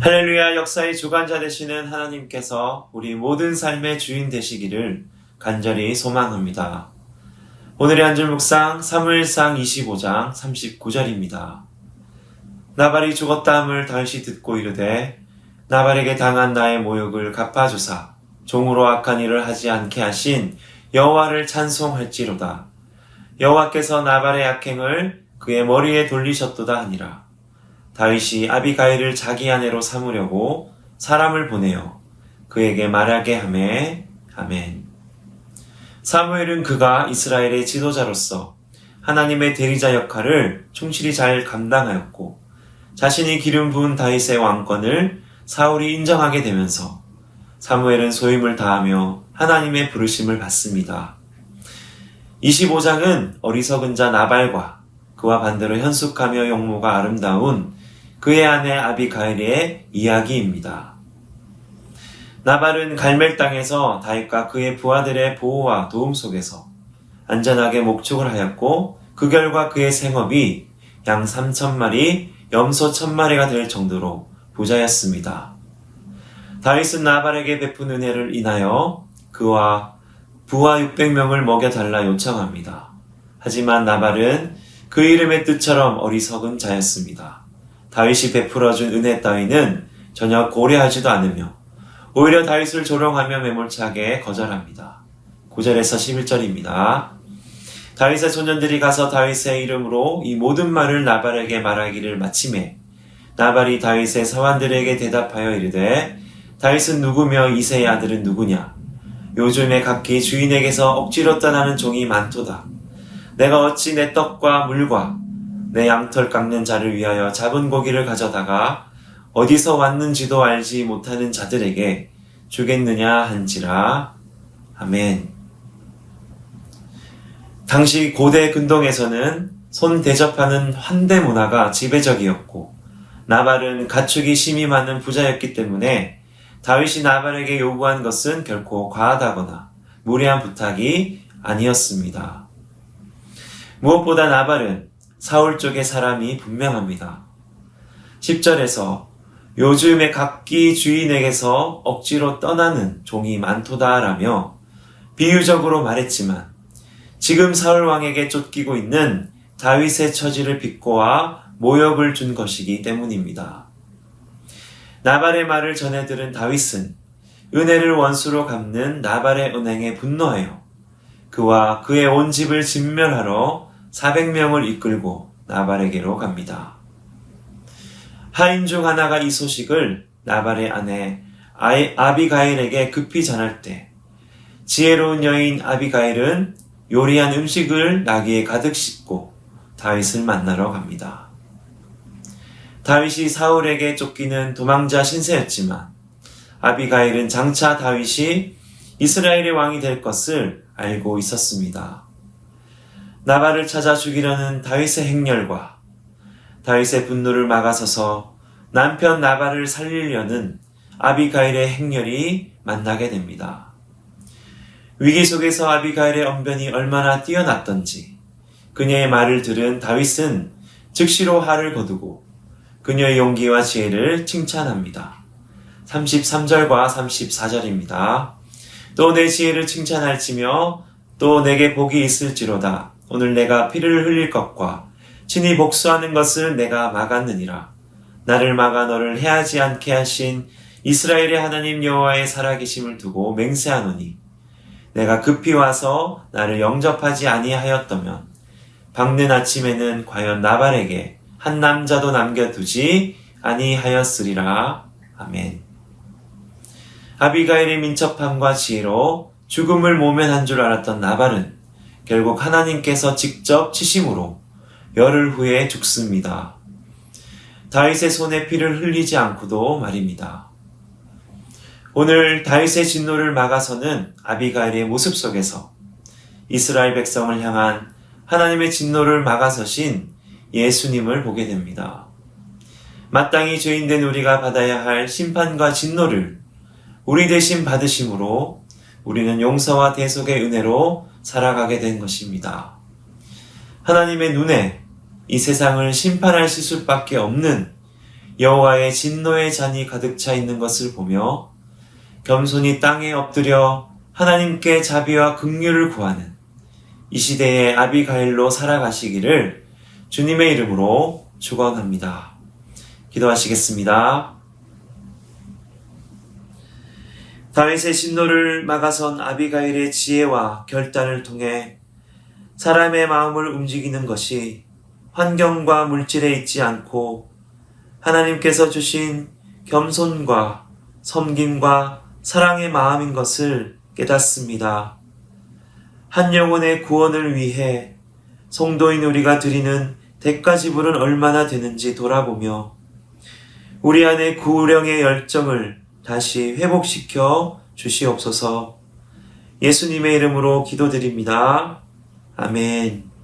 할렐루야. 역사의 주관자 되시는 하나님께서 우리 모든 삶의 주인 되시기를 간절히 소망합니다. 오늘의 한 줄 묵상 사무엘상 25장 39절입니다. 나발이 죽었다 함을 다윗이 듣고 이르되 나발에게 당한 나의 모욕을 갚아주사 종으로 악한 일을 하지 않게 하신 여호와를 찬송할지로다. 여호와께서 나발의 악행을 그의 머리에 돌리셨도다 하니라. 다윗이 아비가일을 자기 아내로 삼으려고 사람을 보내어 그에게 말하게 하매. 아멘. 사무엘은 그가 이스라엘의 지도자로서 하나님의 대리자 역할을 충실히 잘 감당하였고 자신이 기름 부은 다윗의 왕권을 사울이 인정하게 되면서 사무엘은 소임을 다하며 하나님의 부르심을 받습니다. 25장은 어리석은 자 나발과 그와 반대로 현숙하며 용모가 아름다운 그의 아내 아비가일의 이야기입니다. 나발은 갈멜 땅에서 다윗과 그의 부하들의 보호와 도움 속에서 안전하게 목축을 하였고 그 결과 그의 생업이 양 3,000마리, 염소 1,000마리가 될 정도로 부자였습니다. 다윗은 나발에게 베푼 은혜를 인하여 그와 부하 600명을 먹여달라 요청합니다. 하지만 나발은 그 이름의 뜻처럼 어리석은 자였습니다. 다윗이 베풀어준 은혜 따위는 전혀 고려하지도 않으며 오히려 다윗을 조롱하며 매몰차게 거절합니다. 9절에서 11절입니다. 다윗의 소년들이 가서 다윗의 이름으로 이 모든 말을 나발에게 말하기를 마침에 나발이 다윗의 사환들에게 대답하여 이르되 다윗은 누구며 이새의 아들은 누구냐? 요즘에 각기 주인에게서 억지로 떠나는 종이 많도다. 내가 어찌 내 떡과 물과 내 양털 깎는 자를 위하여 잡은 고기를 가져다가 어디서 왔는지도 알지 못하는 자들에게 주겠느냐 한지라. 아멘. 당시 고대 근동에서는 손 대접하는 환대 문화가 지배적이었고 나발은 가축이 심이 많은 부자였기 때문에 다윗이 나발에게 요구한 것은 결코 과하다거나 무리한 부탁이 아니었습니다. 무엇보다 나발은 사울 쪽의 사람이 분명합니다. 10절에서 요즘에 각기 주인에게서 억지로 떠나는 종이 많도다라며 비유적으로 말했지만 지금 사울 왕에게 쫓기고 있는 다윗의 처지를 비꼬아 모욕을 준 것이기 때문입니다. 나발의 말을 전해 들은 다윗은 은혜를 원수로 갚는 나발의 은행에 분노하여 그와 그의 온 집을 진멸하러 400명을 이끌고 나발에게로 갑니다. 하인 중 하나가 이 소식을 나발의 아내 아비가일에게 급히 전할 때 지혜로운 여인 아비가일은 요리한 음식을 나귀에 가득 싣고 다윗을 만나러 갑니다. 다윗이 사울에게 쫓기는 도망자 신세였지만 아비가일은 장차 다윗이 이스라엘의 왕이 될 것을 알고 있었습니다. 나발을 찾아 죽이려는 다윗의 행렬과 다윗의 분노를 막아서서 남편 나발을 살리려는 아비가일의 행렬이 만나게 됩니다. 위기 속에서 아비가일의 언변이 얼마나 뛰어났던지 그녀의 말을 들은 다윗은 즉시로 화를 거두고 그녀의 용기와 지혜를 칭찬합니다. 33절과 34절입니다. 또 내 지혜를 칭찬할지며 또 내게 복이 있을지로다. 오늘 내가 피를 흘릴 것과 친히 복수하는 것을 내가 막았느니라. 나를 막아 너를 해하지 않게 하신 이스라엘의 하나님 여호와의 살아계심을 두고 맹세하노니 내가 급히 와서 나를 영접하지 아니하였다면 밝는 아침에는 과연 나발에게 한 남자도 남겨두지 아니하였으리라. 아멘. 아비가일의 민첩함과 지혜로 죽음을 모면한 줄 알았던 나발은 결국 하나님께서 직접 치심으로 열흘 후에 죽습니다. 다윗의 손에 피를 흘리지 않고도 말입니다. 오늘 다윗의 진노를 막아서는 아비가일의 모습 속에서 이스라엘 백성을 향한 하나님의 진노를 막아서신 예수님을 보게 됩니다. 마땅히 죄인된 우리가 받아야 할 심판과 진노를 우리 대신 받으심으로 우리는 용서와 대속의 은혜로 살아가게 된 것입니다. 하나님의 눈에 이 세상을 심판하실 수밖에 없는 여호와의 진노의 잔이 가득 차 있는 것을 보며 겸손히 땅에 엎드려 하나님께 자비와 긍휼을 구하는 이 시대의 아비가일로 살아가시기를 주님의 이름으로 축원합니다. 기도하시겠습니다. 다윗의 진노를 막아선 아비가일의 지혜와 결단을 통해 사람의 마음을 움직이는 것이 환경과 물질에 있지 않고 하나님께서 주신 겸손과 섬김과 사랑의 마음인 것을 깨닫습니다. 한 영혼의 구원을 위해 성도인 우리가 드리는 대가 지불은 얼마나 되는지 돌아보며 우리 안의 구령의 열정을 다시 회복시켜 주시옵소서. 예수님의 이름으로 기도드립니다. 아멘.